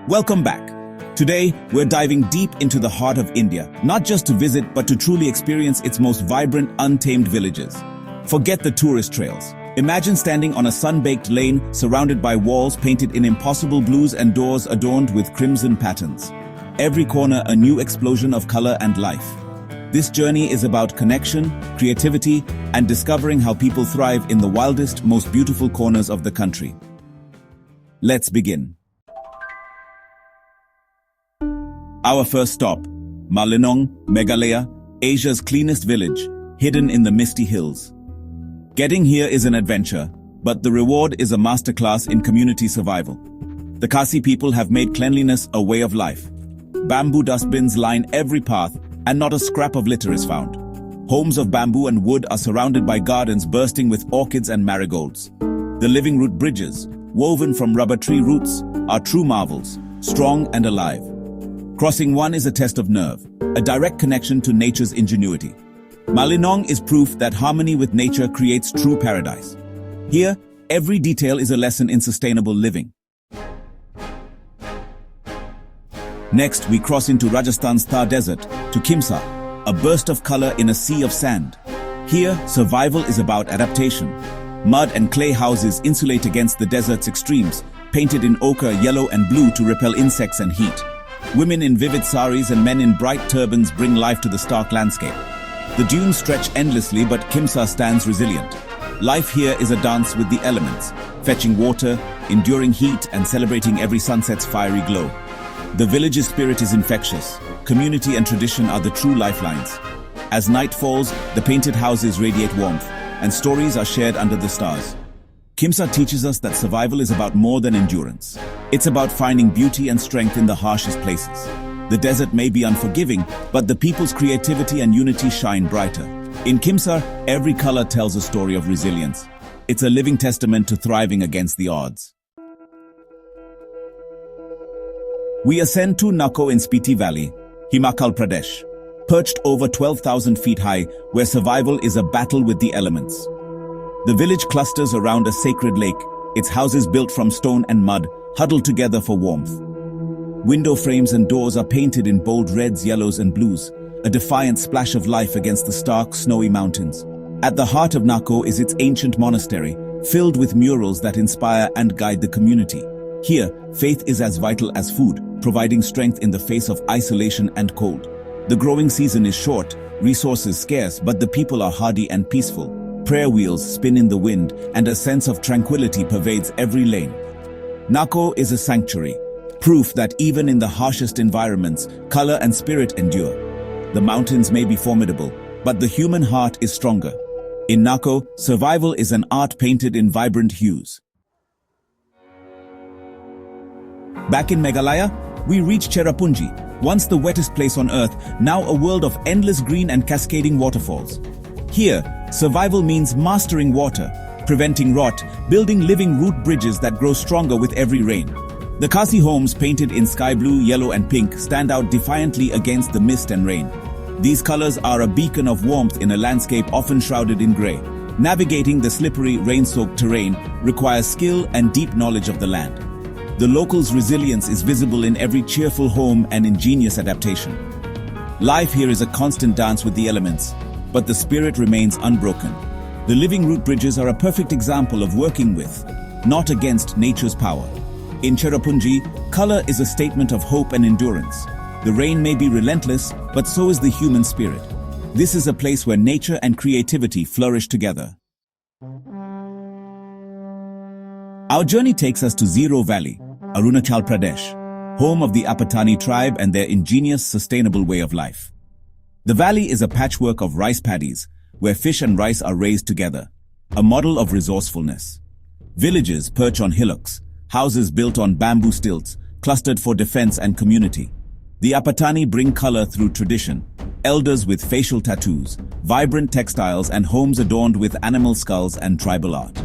Welcome back. Today, we're diving deep into the heart of India, not just to visit, but to truly experience its most vibrant, untamed villages. Forget the tourist trails. Imagine standing on a sun-baked lane surrounded by walls painted in impossible blues and doors adorned with crimson patterns. Every corner a new explosion of color and life. This journey is about connection, creativity, and discovering how people thrive in the wildest, most beautiful corners of the country. Let's begin. Our first stop, Malinong, Meghalaya, Asia's cleanest village, hidden in the misty hills. Getting here is an adventure, but the reward is a masterclass in community survival. The Khasi people have made cleanliness a way of life. Bamboo dustbins line every path, and not a scrap of litter is found. Homes of bamboo and wood are surrounded by gardens bursting with orchids and marigolds. The living root bridges, woven from rubber tree roots, are true marvels, strong and alive. Crossing one is a test of nerve, a direct connection to nature's ingenuity. Malinong is proof that harmony with nature creates true paradise. Here, every detail is a lesson in sustainable living. Next, we cross into Rajasthan's Thar Desert to Khimsa, a burst of color in a sea of sand. Here, survival is about adaptation. Mud and clay houses insulate against the desert's extremes, painted in ochre, yellow and blue to repel insects and heat. Women in vivid saris and men in bright turbans bring life to the stark landscape. The dunes stretch endlessly, but Khimsa stands resilient. Life here is a dance with the elements, fetching water, enduring heat and celebrating every sunset's fiery glow. The village's spirit is infectious. Community and tradition are the true lifelines. As night falls, the painted houses radiate warmth, and stories are shared under the stars. Khimsa teaches us that survival is about more than endurance. It's about finding beauty and strength in the harshest places. The desert may be unforgiving, but the people's creativity and unity shine brighter. In Khimsa, every color tells a story of resilience. It's a living testament to thriving against the odds. We ascend to Nako in Spiti Valley, Himachal Pradesh, perched over 12,000 feet high, where survival is a battle with the elements. The village clusters around a sacred lake, its houses built from stone and mud, huddled together for warmth. Window frames and doors are painted in bold reds, yellows and blues, a defiant splash of life against the stark, snowy mountains. At the heart of Nako is its ancient monastery, filled with murals that inspire and guide the community. Here, faith is as vital as food, providing strength in the face of isolation and cold. The growing season is short, resources scarce, but the people are hardy and peaceful. Prayer wheels spin in the wind, and a sense of tranquility pervades every lane. Nako is a sanctuary, proof that even in the harshest environments, color and spirit endure. The mountains may be formidable, but the human heart is stronger. In Nako, survival is an art painted in vibrant hues. Back in Meghalaya, we reach Cherrapunji, once the wettest place on earth, now a world of endless green and cascading waterfalls. Here, survival means mastering water, preventing rot, building living root bridges that grow stronger with every rain. The Khasi homes, painted in sky blue, yellow and pink, stand out defiantly against the mist and rain. These colors are a beacon of warmth in a landscape often shrouded in gray. Navigating the slippery, rain-soaked terrain requires skill and deep knowledge of the land. The locals' resilience is visible in every cheerful home and ingenious adaptation. Life here is a constant dance with the elements, but the spirit remains unbroken. The living root bridges are a perfect example of working with, not against, nature's power. In Cherrapunji, color is a statement of hope and endurance. The rain may be relentless, but so is the human spirit. This is a place where nature and creativity flourish together. Our journey takes us to Zero Valley, Arunachal Pradesh, home of the Apatani tribe and their ingenious, sustainable way of life. The valley is a patchwork of rice paddies, where fish and rice are raised together, a model of resourcefulness. Villages perch on hillocks, houses built on bamboo stilts, clustered for defense and community. The Apatani bring color through tradition, elders with facial tattoos, vibrant textiles and homes adorned with animal skulls and tribal art.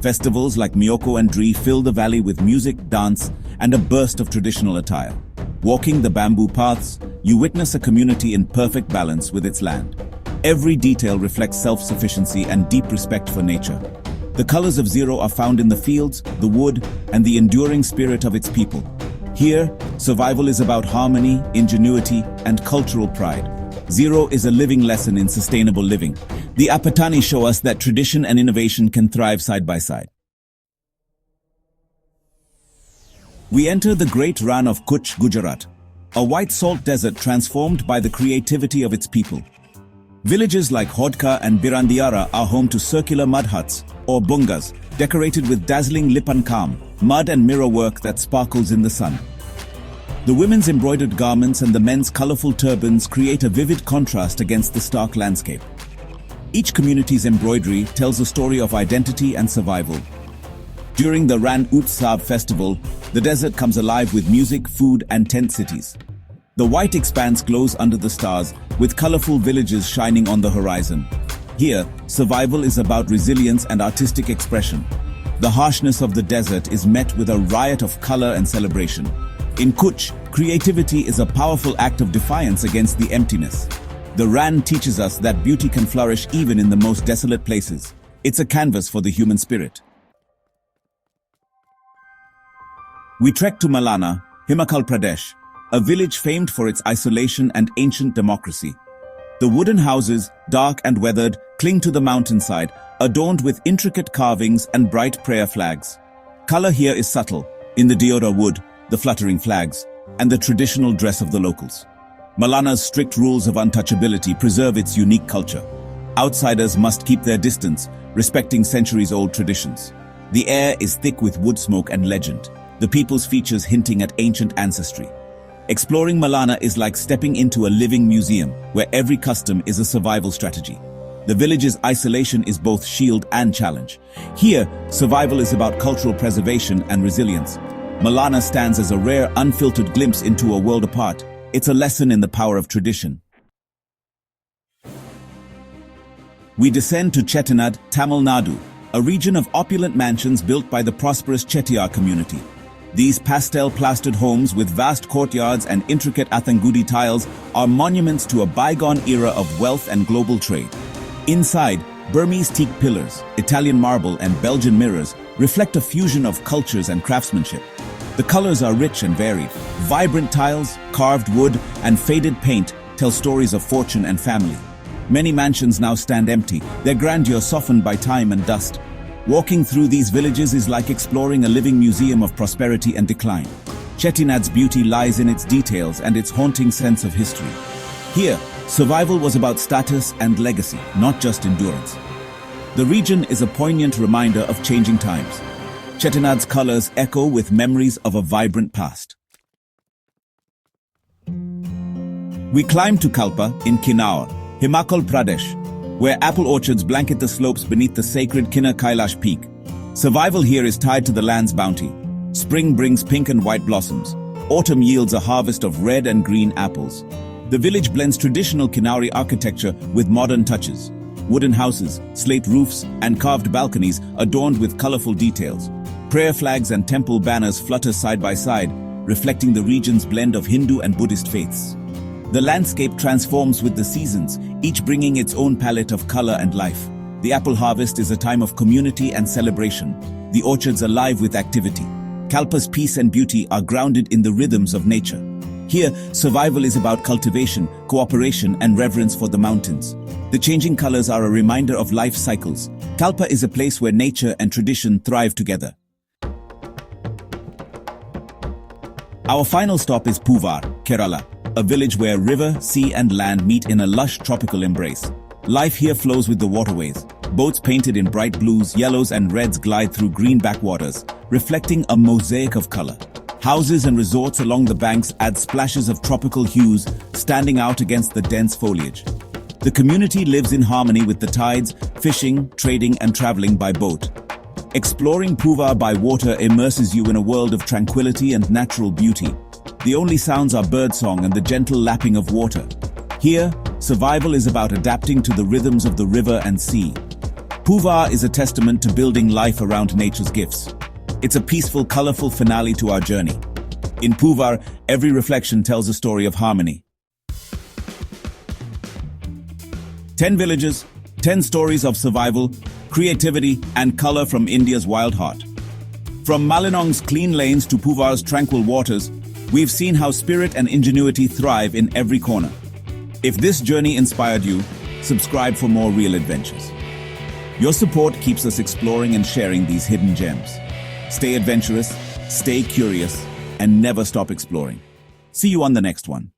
Festivals like Myoko and Dri fill the valley with music, dance, and a burst of traditional attire. Walking the bamboo paths, you witness a community in perfect balance with its land. Every detail reflects self-sufficiency and deep respect for nature. The colors of Zero are found in the fields, the wood, and the enduring spirit of its people. Here, survival is about harmony, ingenuity, and cultural pride. Zero is a living lesson in sustainable living. The Apatani show us that tradition and innovation can thrive side by side. We enter the great Ran of Kutch, Gujarat, a white salt desert transformed by the creativity of its people. Villages like Hodka and Birandiara are home to circular mud huts, or bungas, decorated with dazzling lipankam, mud and mirror work that sparkles in the sun. The women's embroidered garments and the men's colorful turbans create a vivid contrast against the stark landscape. Each community's embroidery tells a story of identity and survival. During the Ran Utsav festival, the desert comes alive with music, food, and tent cities. The white expanse glows under the stars, with colorful villages shining on the horizon. Here, survival is about resilience and artistic expression. The harshness of the desert is met with a riot of color and celebration. In Kutch, creativity is a powerful act of defiance against the emptiness. The Ran teaches us that beauty can flourish even in the most desolate places. It's a canvas for the human spirit. We trek to Malana, Himachal Pradesh, a village famed for its isolation and ancient democracy. The wooden houses, dark and weathered, cling to the mountainside, adorned with intricate carvings and bright prayer flags. Color here is subtle, in the deodar wood, the fluttering flags, and the traditional dress of the locals. Malana's strict rules of untouchability preserve its unique culture. Outsiders must keep their distance, respecting centuries-old traditions. The air is thick with wood smoke and legend, the people's features hinting at ancient ancestry. Exploring Malana is like stepping into a living museum, where every custom is a survival strategy. The village's isolation is both shield and challenge. Here, survival is about cultural preservation and resilience. Malana stands as a rare, unfiltered glimpse into a world apart. It's a lesson in the power of tradition. We descend to Chettinad, Tamil Nadu, a region of opulent mansions built by the prosperous Chettiar community. These pastel-plastered homes with vast courtyards and intricate Athangudi tiles are monuments to a bygone era of wealth and global trade. Inside, Burmese teak pillars, Italian marble, and Belgian mirrors reflect a fusion of cultures and craftsmanship. The colors are rich and varied. Vibrant tiles, carved wood, and faded paint tell stories of fortune and family. Many mansions now stand empty, their grandeur softened by time and dust. Walking through these villages is like exploring a living museum of prosperity and decline. Chettinad's beauty lies in its details and its haunting sense of history. Here, survival was about status and legacy, not just endurance. The region is a poignant reminder of changing times. Chettinad's colors echo with memories of a vibrant past. We climb to Kalpa in Kinnaur, Himachal Pradesh, where apple orchards blanket the slopes beneath the sacred Kinnar Kailash peak. Survival here is tied to the land's bounty. Spring brings pink and white blossoms. Autumn yields a harvest of red and green apples. The village blends traditional Kinnauri architecture with modern touches. Wooden houses, slate roofs, and carved balconies adorned with colorful details. Prayer flags and temple banners flutter side by side, reflecting the region's blend of Hindu and Buddhist faiths. The landscape transforms with the seasons, each bringing its own palette of color and life. The apple harvest is a time of community and celebration. The orchards alive with activity. Kalpa's peace and beauty are grounded in the rhythms of nature. Here, survival is about cultivation, cooperation, and reverence for the mountains. The changing colors are a reminder of life cycles. Kalpa is a place where nature and tradition thrive together. Our final stop is Puvar, Kerala, a village where river, sea, and land meet in a lush tropical embrace. Life here flows with the waterways. Boats painted in bright blues, yellows, and reds glide through green backwaters, reflecting a mosaic of color. Houses and resorts along the banks add splashes of tropical hues, standing out against the dense foliage. The community lives in harmony with the tides, fishing, trading, and traveling by boat. Exploring Puvar by water immerses you in a world of tranquility and natural beauty. The only sounds are birdsong and the gentle lapping of water. Here, survival is about adapting to the rhythms of the river and sea. Puvar is a testament to building life around nature's gifts. It's a peaceful, colorful finale to our journey. In Puvar, every reflection tells a story of harmony. 10 villages, 10 stories of survival, creativity, and color from India's wild heart. From Malinong's clean lanes to Puvar's tranquil waters, We've seen how spirit and ingenuity thrive in every corner. If this journey inspired you, subscribe for more real adventures. Your support keeps us exploring and sharing these hidden gems. Stay adventurous, stay curious, and never stop exploring. See you on the next one.